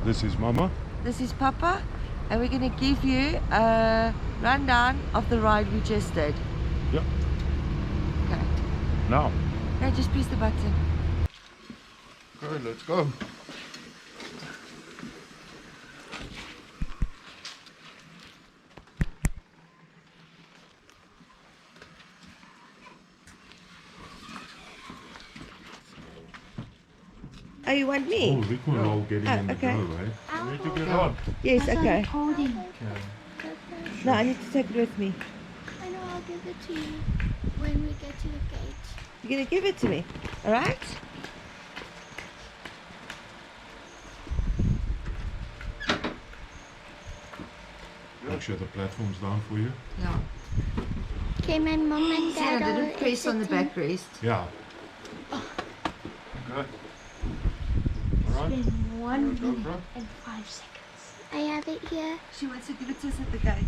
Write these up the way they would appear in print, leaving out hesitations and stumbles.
This is Mama. This is Papa, and we're going to give you a rundown of the ride we just did. Yep. Okay. Now. Now just press the button. Okay, let's go. Oh, you want me? Oh, Rick will all getting in the okay. go, right? You need to get on. Yes, okay. Holding. No, I need to take it with me. I know, I'll give it to you when we get to the gate. You're going to give it to me, all right? Make sure the platform's down for you. Yeah. Okay, my mom and See, I dad didn't are press on the exiting. backrest. Yeah. Okay. Alright. It's been 1 Go, minute bro. and 5 seconds. I have it here. She wants to give it to us at the gate.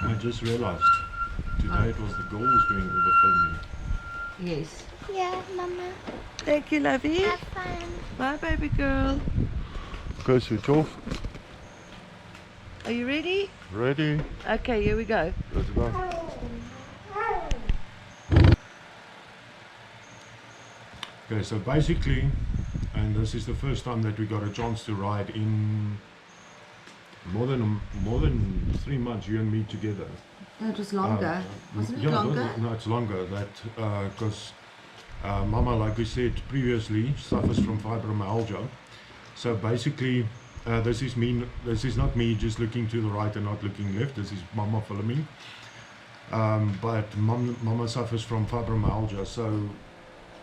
I just realized today it was the girls doing all the filming. Yes. Yeah, Mama. Thank you, lovey. Have fun. Bye, baby girl. Okay, switch off. Are you ready? Ready? Okay, here we go. Let's go. Okay, so basically, and this is the first time that we got a chance to ride in more than 3 months, you and me together. No, it was longer. Wasn't it Yeah, longer? no, it's longer. That because Mama, like we said previously, suffers from fibromyalgia. So basically, this is me. This is not me just looking to the right and not looking left. This is Mama filming. But Mama suffers from fibromyalgia, so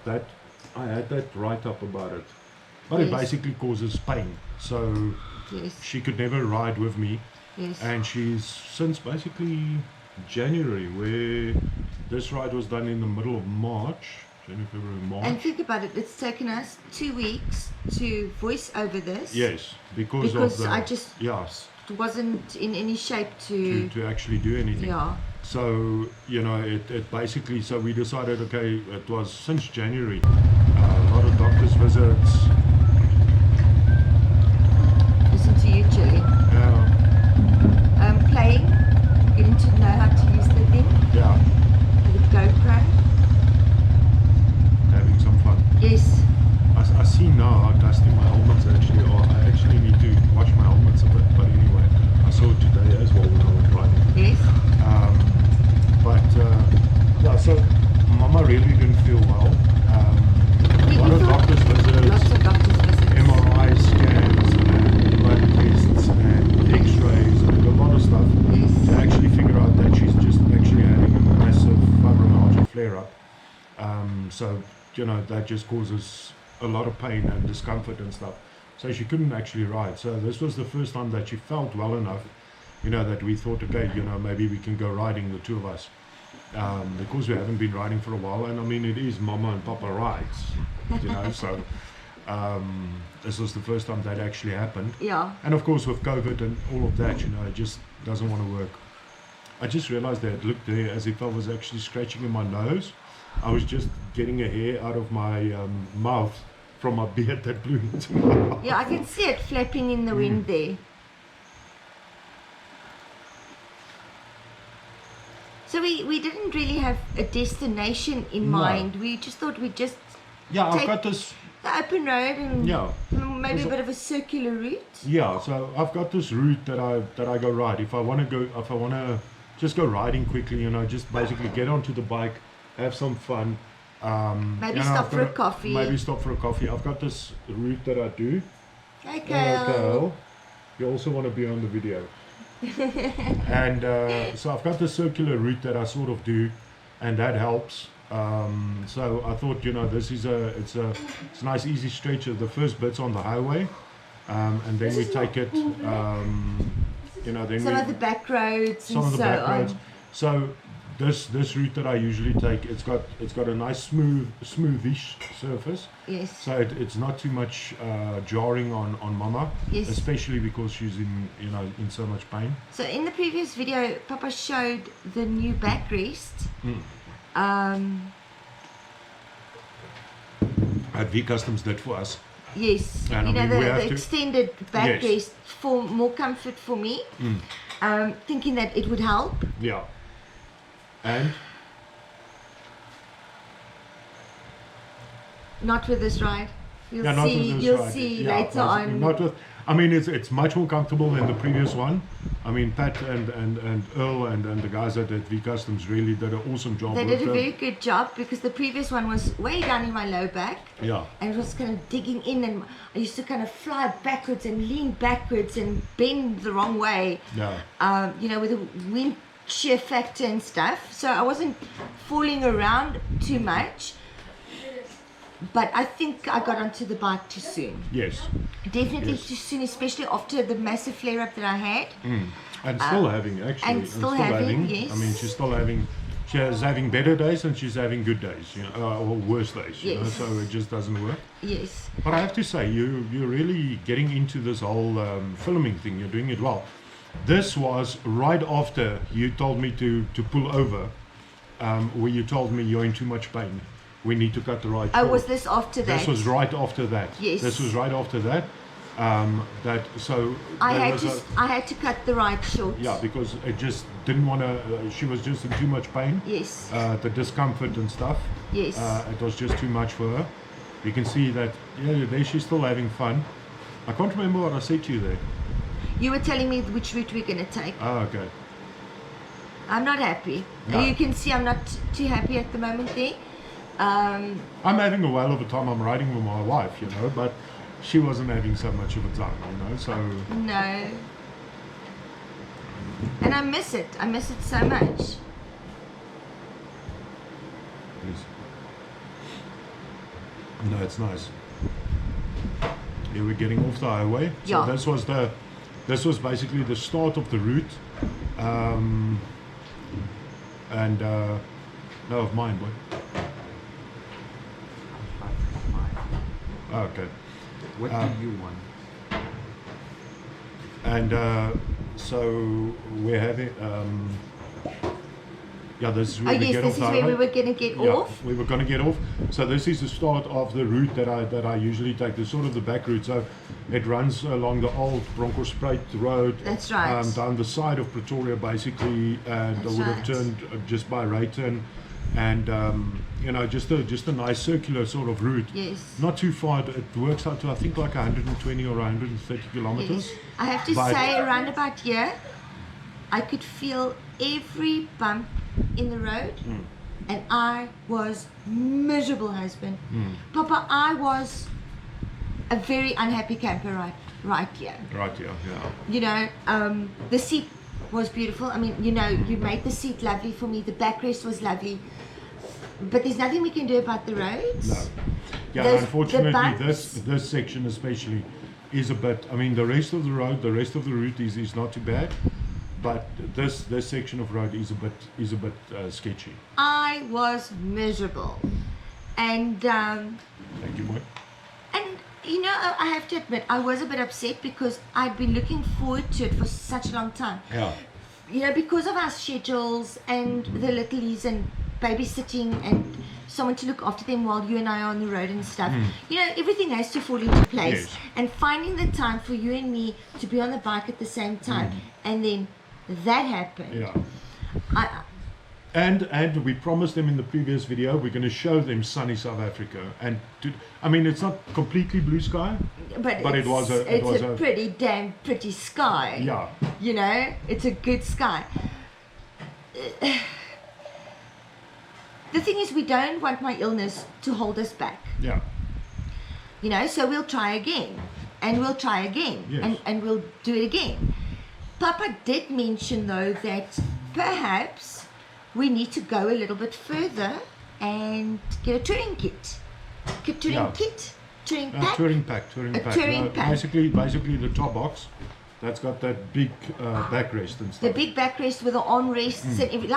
that I had that write up about it. But it Yes. basically causes pain. So Yes. she could never ride with me. Yes. And she's since basically January, where this ride was done in the middle of March, January, February, March. And think about it, it's taken us 2 weeks to voice over this. Yes, because Because of the, I just yes, wasn't in any shape to to actually do anything. yeah. So, you know, it basically, so we decided, okay, it was since January, a lot of doctor's visits. Listen to you, Chili. Playing, getting to know how to use the thing, Yeah, the GoPro. having some fun. Yes. I see now how dusty my helmets actually are. I actually need to wash my helmets a bit, but anyway, I saw it today as well when I was riding. Yes. Yeah, so Mama really didn't feel well. A lot of doctor's visits, Lots of doctor's visits. MRI scans, and blood tests, and X-rays, and a lot of stuff Yes. to actually figure out that she's just actually having a massive fibromyalgia flare-up. So, you know, that just causes a lot of pain and discomfort and stuff. So she couldn't actually ride. So this was the first time that she felt well enough, you know, that we thought, okay, you know, maybe we can go riding, the two of us. Because we haven't been riding for a while, and I mean, it is Mama and Papa rides, you know, so this was the first time that actually happened. Yeah. And of course, with COVID and all of that, you know, it just doesn't want to work. I just realized that it looked there as if I was actually scratching in my nose. I was just getting a hair out of my mouth from my beard that blew into my mouth. Yeah, I can see it flapping in the wind there. So we didn't really have a destination in No. mind. We just thought we'd just Yeah, I've take got this. the open road and Yeah. maybe a Also- bit of a circular route. Yeah, so I've got this route that I go ride. If I want to just go riding quickly, you know, just basically get onto the bike, have some fun. Maybe you know, stop I've for a got coffee. Maybe stop for a coffee. I've got this route that I do. Hey, Hello, Kale. Kale. You also want to be on the video. And so I've got the circular route that I sort of do, and that helps. So I thought, you know, this is it's a nice easy stretch. The first bit's on the highway, and then we take it, you know, then Some we, of the back roads some and of the so back roads. on. So this route that I usually take, it's got a nice smoothish surface. Yes. So it's not too much jarring on Mama, Yes. especially because she's in so much pain. So in the previous video, Papa showed the new backrest. At V Customs did for us. Yes, And you I know, mean, we have the to- extended backrest Yes. for more comfort for me, thinking that it would help. Yeah. And Not with this ride. You'll yeah, not with see. this You'll ride. see Yeah, later basically, on. Not with. I mean, it's much more comfortable than the previous one. I mean, Pat and Earl and the guys at V Customs really did an awesome job. They with did a them. very good job because the previous one was way down in my low back. Yeah. And it was kind of digging in, and I used to kind of fly backwards and lean backwards and bend the wrong way. Yeah. You know, with the wind shear factor and stuff. So I wasn't falling around too much. But I think I got onto the bike too soon. Yes. Definitely Yes. too soon, especially after the massive flare-up that I had. And still having actually. and still having, yes. I mean, she's still having. She's having better days and she's having good days, you know, or worse days. You know, Yes. so it just doesn't work. Yes. But I have to say, you're really getting into this whole filming thing. You're doing it well. This was right after you told me to pull over, where you told me you're in too much pain. We need to cut the ride Oh, short. was this after that? This was right after that. Yes. This was right after that. So I there had was to. I had to cut the ride short. yeah, because it just didn't want to. She was just in too much pain. Yes. The discomfort and stuff. Yes. It was just too much for her. You can see that. Yeah, there she's still having fun. I can't remember what I said to you there. You were telling me which route we're going to take. Oh, okay. I'm not happy. No. You can see I'm not too happy at the moment there. I'm having a whale of a time. I'm riding with my wife, you know, but she wasn't having so much of a time, you know. So No. And I miss it. I miss it so much. yes. No, it's nice. Yeah, we're getting off the highway. So Yeah. this was basically the start of the route, and no, of mine. What? Oh, okay. What do you want? And so we're having. Yeah, this is Oh where we yes, get this off is the where we highway. were going to get Yeah, off. we were going to get off. So this is the start of the route that I usually take. The sort of the back route. So it runs along the old Bronkhorstspruit road. That's right. Down the side of Pretoria, basically, and I That's would have right. turned just by Rayton, and you know, just a nice circular sort of route. Yes. Not too far. It works out to I think like 120 or 130 kilometers. Yes. I have to But- say, around about here, I could feel every bump in the road, and I was miserable, husband. Papa, I was a very unhappy camper right here. Right. Yeah. Yeah. You know, the seat was beautiful. I mean, you know, you made the seat lovely for me. The backrest was lovely. But there's nothing we can do about the roads. No. Yeah, Those- unfortunately, the this section especially is a bit. I mean, the rest of the road, the rest of the route is not too bad, but this section of road is a bit sketchy. I was miserable. And Thank you, Mike. and you know, I have to admit, I was a bit upset because I'd been looking forward to it for such a long time. Yeah. You know, because of our schedules and the littlies and babysitting and someone to look after them while you and I are on the road and stuff. You know, everything has to fall into place. Yes. And finding the time for you and me to be on the bike at the same time, and then that happened. Yeah. I, And we promised them in the previous video we're going to show them sunny South Africa, and I mean it's not completely blue sky. but But it was a- pretty damn pretty sky. Yeah. You know, it's a good sky. The thing is, we don't want my illness to hold us back. Yeah. You know, so we'll try again, and we'll try again, Yes. and we'll do it again. Papa did mention though that perhaps we need to go a little bit further and get a touring kit. Touring Yeah. kit? Touring pack? Touring pack. A touring pack. Basically the top box. That's got that big backrest and The stuff. big backrest with the armrests and everything,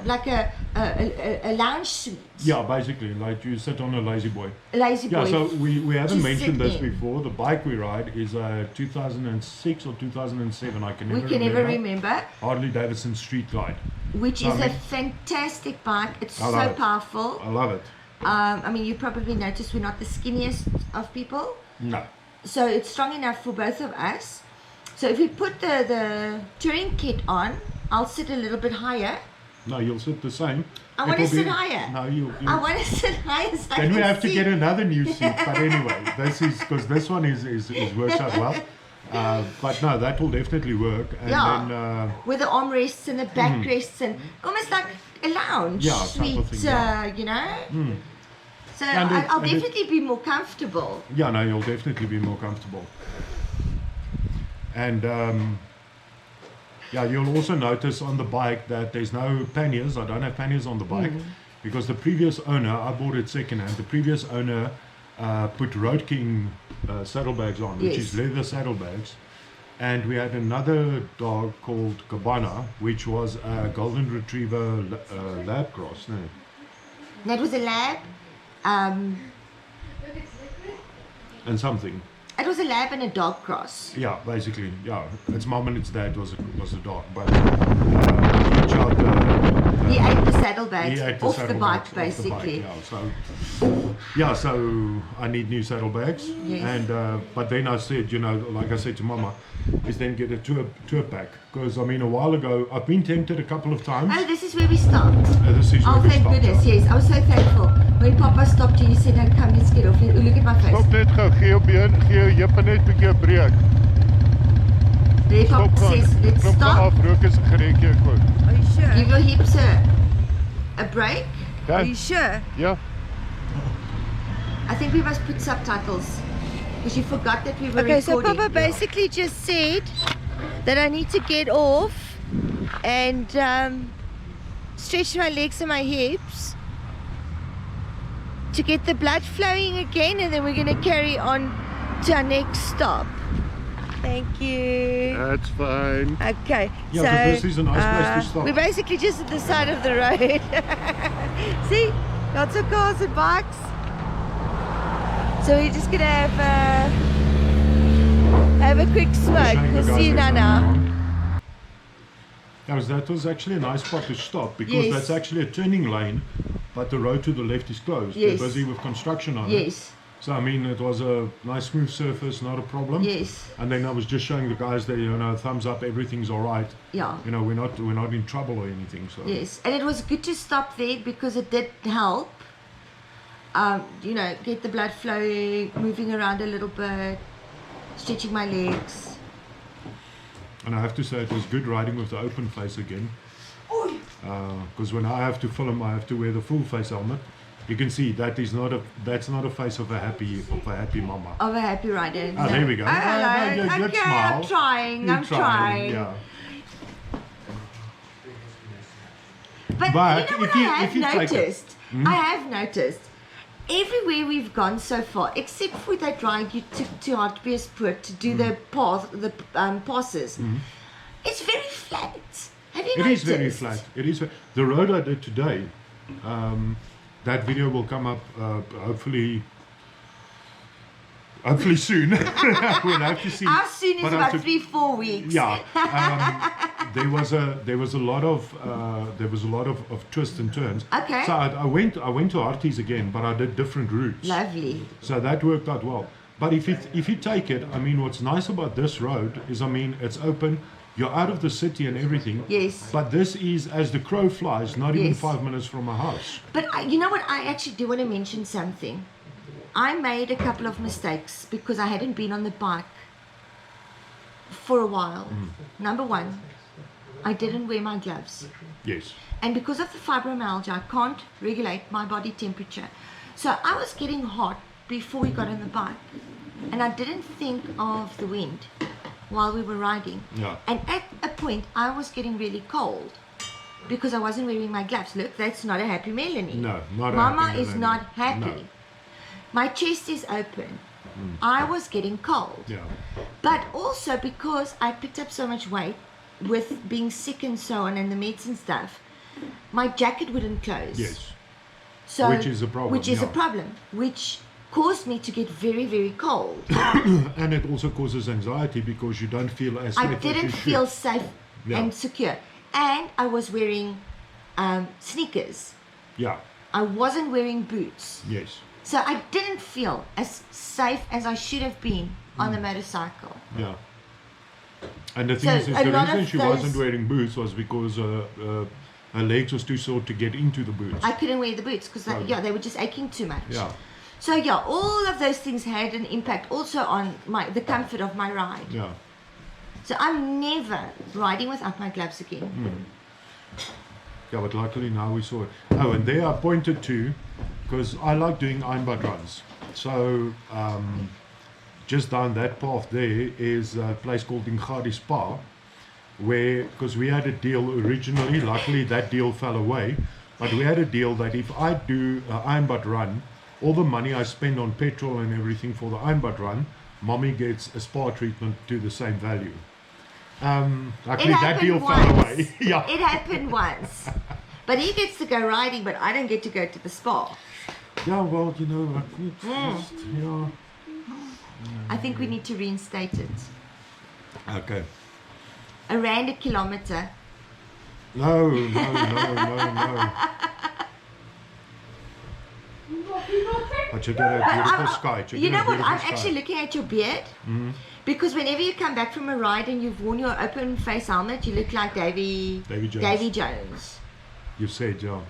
like a lounge suite. Yeah, basically, like you sit on a lazy boy. A lazy boy. Yeah, so we haven't Just mentioned sit this in. before. The bike we ride is a 2006 or 2007. I can never We can never remember. Harley Davidson Street Glide. Which So, is I a mean- fantastic bike. It's I so love it. powerful. I love it. I mean, you probably noticed we're not the skinniest of people. No. So it's strong enough for both of us. So if we put the touring kit on, I'll sit a little bit higher. No, you'll sit the same. I It want to will be- sit higher. No, you. I want to sit higher so I Then we can have to see. get another new seat. But anyway, this is because this one is works out well. But no, that will definitely work. And Yeah. then With the armrests and the backrests and almost like a lounge Yeah, type suite, of thing, yeah. you know? So And I'll and definitely be more comfortable. yeah, no, you'll definitely be more comfortable. And yeah, you'll also notice on the bike that there's no panniers. I don't have panniers on the bike because the previous owner, I bought it secondhand. The previous owner put Road King saddlebags on, which Yes. is leather saddlebags. And we had another dog called Cabana, which was a golden retriever lab cross. No. That was a lab. And something. It was a lab and a dog cross. Yeah, basically, yeah. Its mom and its dad was a dog, but he chose He ate the saddlebags he ate the off the saddlebags bike, basically. Yeah, so I need new saddlebags, Yes. and but then I said, you know, like I said to Mama, is then get a tour pack because I mean a while ago I've been tempted a couple of times. Oh, this is where we stopped. This is Oh, where we thank stopped, goodness, yeah. yes. I was so thankful. When Papa stopped and he said, no, come, let's get off. Look at my face. Stop net gou, gee jou been, gee jou heupe net 'n bietjie 'n breek. There Papa Stop gaan. says, let's Knop stop. af, rook is 'n gerentjie ook. Are you sure? Give your hips a break. Are you sure? Ja. I think we must put subtitles because you forgot that we were Okay, so recording. Papa basically just said that I need to get off and stretch my legs and my hips to get the blood flowing again, and then we're going to carry on to our next stop. Thank you. That's fine. Okay, Yeah, so 'cause this is a nice place to stop. we're basically just at the side of the road. See, lots of cars and bikes. So we're just gonna have a quick smoke. Showing the We'll guys see you what's now. going on. That was actually a nice spot to stop because Yes. that's actually a turning lane, but the road to the left is closed. Yes. They're busy with construction on it. Yes, So I mean, it was a nice smooth surface, not a problem. yes, And then I was just showing the guys there, you know, thumbs up, everything's all right. yeah, You know, we're not in trouble or anything. So yes. And it was good to stop there because it did help. You know, get the blood flowing, moving around a little bit, stretching my legs. And I have to say, it was good riding with the open face again. Because when I have to film, I have to wear the full face helmet. You can see that's not a face of a happy mama. Of a happy rider. Ah, there we go. Oh, hello. No, good Okay, smile. I'm trying. You're I'm trying. Yeah. But, But you know if what you- I if you have take it- noticed? I have noticed. Everywhere we've gone so far, except for that ride you took to Hartbeespoort to do the passes, it's very flat. Have you It noticed? is very flat. It is. The road I did today, that video will come up hopefully soon. We'll have to see. How soon is But I about took- 3-4 weeks? Yeah, there was a lot of twists and turns. Okay. So I went to Arties again, but I did different routes. Lovely. So that worked out well. But if you take it, I mean, what's nice about this road is, I mean, it's open. You're out of the city and everything. Yes. But this is, as the crow flies, not even Yes. 5 minutes from my house. But you know what? I actually do want to mention something. I made a couple of mistakes because I hadn't been on the bike for a while. Number one, I didn't wear my gloves. Yes. And because of the fibromyalgia, I can't regulate my body temperature. So I was getting hot before we got on the bike. And I didn't think of the wind while we were riding. Yeah. And at a point, I was getting really cold because I wasn't wearing my gloves. Look, that's not a happy Melanie. No, not a Mama happy is Melanie. not happy. No. My chest is open. I was getting cold. Yeah. But also because I picked up so much weight with being sick and so on and the meds and stuff, my jacket wouldn't close. Yes. So, Which is a problem, Which is a yeah. problem, which caused me to get very, very cold. And it also causes anxiety because you don't feel as safe I as you didn't should. feel safe Yeah. and secure. And I was wearing sneakers. Yeah. I wasn't wearing boots. Yes. So I didn't feel as safe as I should have been on the motorcycle. Yeah. And the thing So is a the lot reason of she those- wasn't wearing boots was because her legs was too sore to get into the boots. I couldn't wear the boots because Oh. they were just aching too much. Yeah. So all of those things had an impact also on the comfort of my ride. Yeah. So I'm never riding without my gloves again. Yeah, but luckily now we saw it. Oh, and there I pointed to, because I like doing Einbad runs. So just down that path there is a place called Ingadi Spa, where, because we had a deal originally, luckily that deal fell away, but we had a deal that if I do an Einbad run, all the money I spend on petrol and everything for the Einbad run, mommy gets a spa treatment to the same value. Luckily that deal fell away. Yeah. It happened once. But he gets to go riding, but I don't get to go to the spa. Yeah, well, you know, I could just, yeah. I think we need to reinstate it. Okay. R1 a kilometer. No, no, no, no, no. But you got a beautiful sky. You know what? I'm actually looking at your beard. Because whenever you come back from a ride and you've worn your open face helmet, you look like Davy Jones. You said, yeah.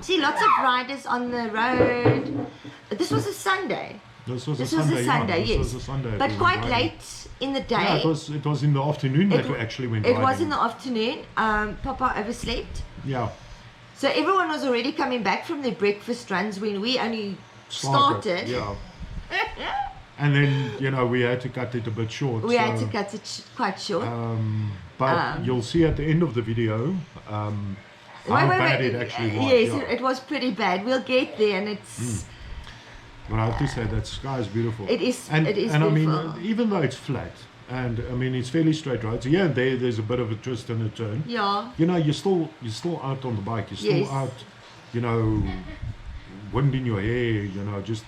See, lots of riders on the road. This was a Sunday. This was This a was Sunday, a Sunday, yeah. yes. This was a Sunday. But we were quite riding. late in the day. Yeah, it was in the afternoon that It- we actually went It riding. was in the afternoon. Papa overslept. Yeah. So everyone was already coming back from their breakfast runs when we only started. Yeah. And then, you know, we had to cut it a bit short. We had so, to cut it quite short. But you'll see at the end of the video how bad it actually was. Yes, yeah. it was pretty bad. We'll get there, and it's But I have to say that sky is beautiful. It is. And, it is and I beautiful. mean, even though it's flat, and I mean it's fairly straight roads. Here and there's a bit of a twist and a turn. Yeah. You know, you're still out on the bike. You're still Yes. out. You know, wind in your hair. You know, just.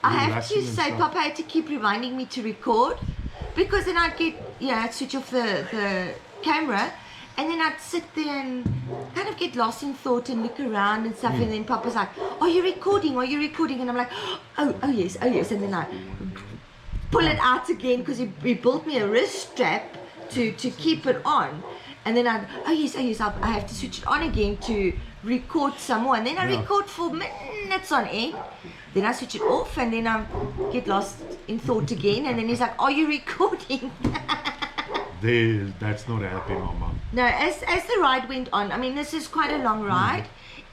I have relaxing to and say, stuff. Papa had to keep reminding me to record, because then I'd get, I'd switch off the camera, and then I'd sit there and kind of get lost in thought and look around and stuff, and then Papa's like, are you recording? Are you recording? And I'm like, oh yes, and then I pull it out again, because he built me a wrist strap to keep it on, and then I have to switch it on again to record some more, and then I Yeah. record for minutes on end. Then I switch it off, and then I get lost in thought again, and then he's like, are you recording? That's not a happy mama. No, as the ride went on, I mean, this is quite a long ride,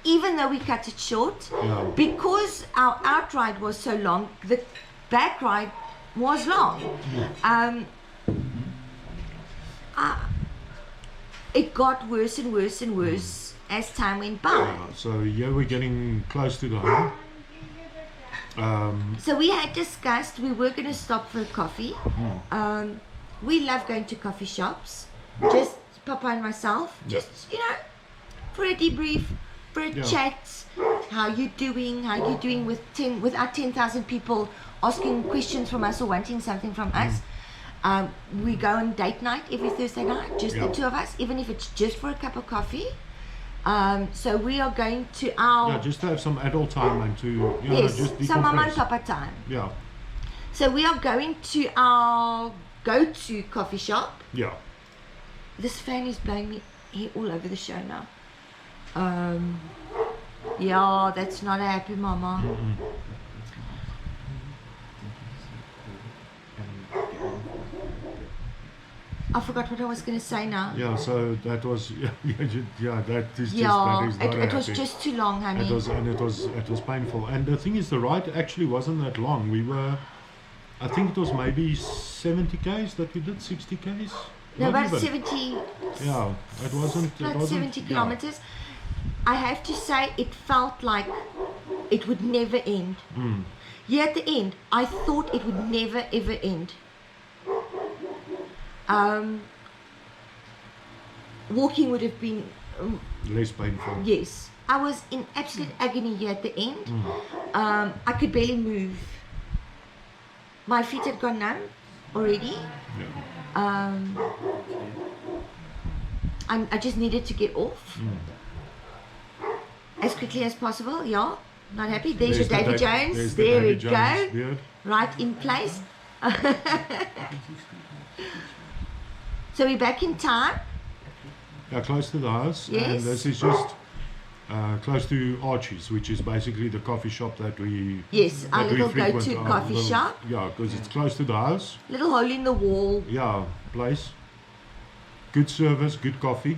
even though we cut it short, Yeah. because our out ride was so long, the back ride was long. It got worse and worse and worse as time went by. So yeah, we're getting close to the home. So we had discussed we were going to stop for a coffee. We love going to coffee shops, just Papa and myself, just for a debrief, for a Yeah. chat. How you doing with our 10,000 people asking questions from us or wanting something from us. We go on date night every Thursday night, just the Yeah. two of us, even if it's just for a cup of coffee. So we are going to our Just to have some adult time and to yes, just some mama and decompress. papa time. Yeah, So we are going to our go-to coffee shop. yeah. This fan is blowing me hair all over the show now. Yeah, that's not a happy mama. I forgot what I was going to say now. Yeah, so that was that is just Yeah, that is not it was happy. just too long, honey. It was painful. And the thing is, the ride actually wasn't that long. We were, I think it was maybe 70 k's that we did, 60 k's. No, Not about even. 70. Yeah, it wasn't. About 70 kilometers. I have to say, it felt like it would never end. Here at the end, I thought it would never ever end. Walking would have been, Less painful. yes. I was in absolute agony here at the end. I could barely move. My feet had gone numb already. Yeah. I just needed to get off as quickly as possible. Yeah, not happy. There's your the Davy Dave- Jones. there's the There we Davy Jones go. beard. Right in place. So we're back in time. Yeah, close to the house. Yes. And this is just close to Archie's, which is basically the coffee shop that we Yes, our that we little frequent, go-to our coffee little- shop. Yeah, because it's close to the house. Little hole in the wall. Yeah, place. Good service, good coffee.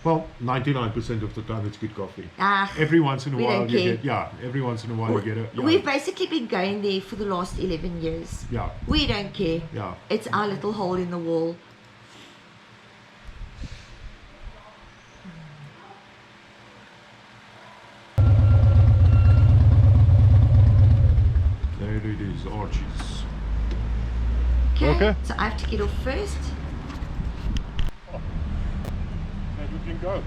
Well, 99% of the time it's good coffee. Ah, Every once in a We while don't you care. get, yeah, every once in a while you get a, yeah, we've basically been going there for the last 11 years. yeah, We don't care. yeah. It's our little hole in the wall. There it is, Archie's. Okay. So I have to get off first. And we can go.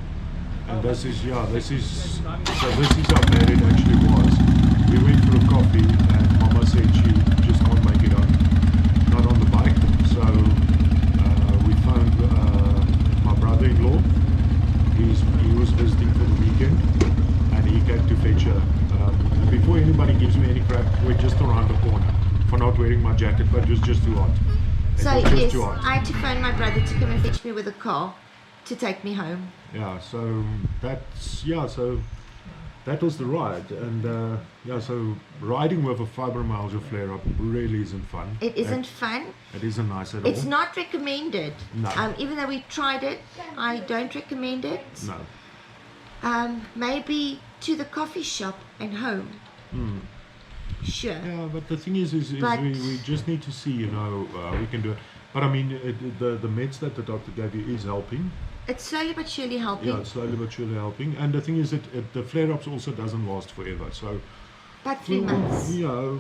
And this is, yeah, this is how bad it actually was. We went for a coffee and Mama said she just can't make it up, not on the bike. So we found my brother-in-law. He was visiting for the weekend and he came to fetch her. And before anybody gives me any crap, we're just around the corner for not wearing my jacket, but it was just too hot. It So was just yes, too hot. I had to phone my brother to come and fetch me with a car to take me home. Yeah, so so that was the ride, and so riding with a fibromyalgia flare-up really isn't fun. It isn't fun. It isn't nice at It's all. not recommended. No. Even though we tried it, I don't recommend it. No. Maybe to the coffee shop and home. Sure. Yeah, but the thing is But- we just need to see, we can do it. But I mean, the meds that the doctor gave you is helping. It's slowly but surely helping. Yeah, it's slowly but surely helping. And the thing is that the flare-ups also doesn't last forever. So About 3 months. Yeah.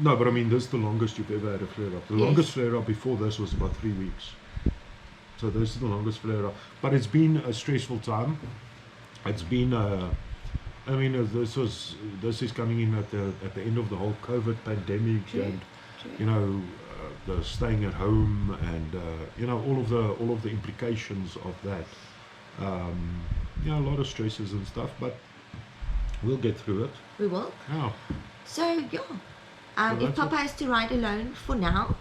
No, but I mean, this is the longest you've ever had a flare-up. The Yes. longest flare-up before this was about 3 weeks. So this is the longest flare-up. But it's been a stressful time. It's been, this is coming in at the end of the whole COVID pandemic, True, and true. the staying at home, and all of the implications of that. A lot of stresses and stuff, but we'll get through it. We will. Yeah. So yeah. So If that's Papa has to ride alone for now,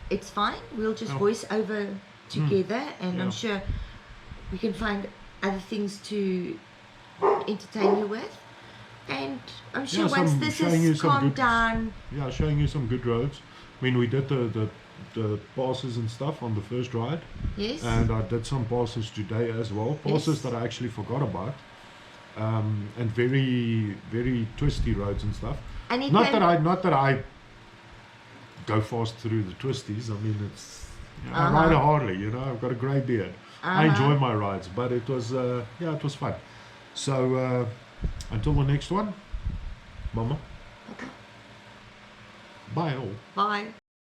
it's fine. We'll just Yeah. voice over together, and Yeah. I'm sure we can find other things to entertain you with. And I'm sure Yeah, once some- this showing you is some calmed good- down, Yeah, showing you some good roads. I mean, we did the passes and stuff on the first ride, yes. and I did some passes today as well. Passes Yes. that I actually forgot about, and very very twisty roads and stuff. And it Not can- that I go fast through the twisties. I mean, it's I Uh-huh. ride a Harley. I've got a grey beard. I Uh-huh. enjoy my rides, but it was it was fun. So until the next one, Mama. Bye all. Bye.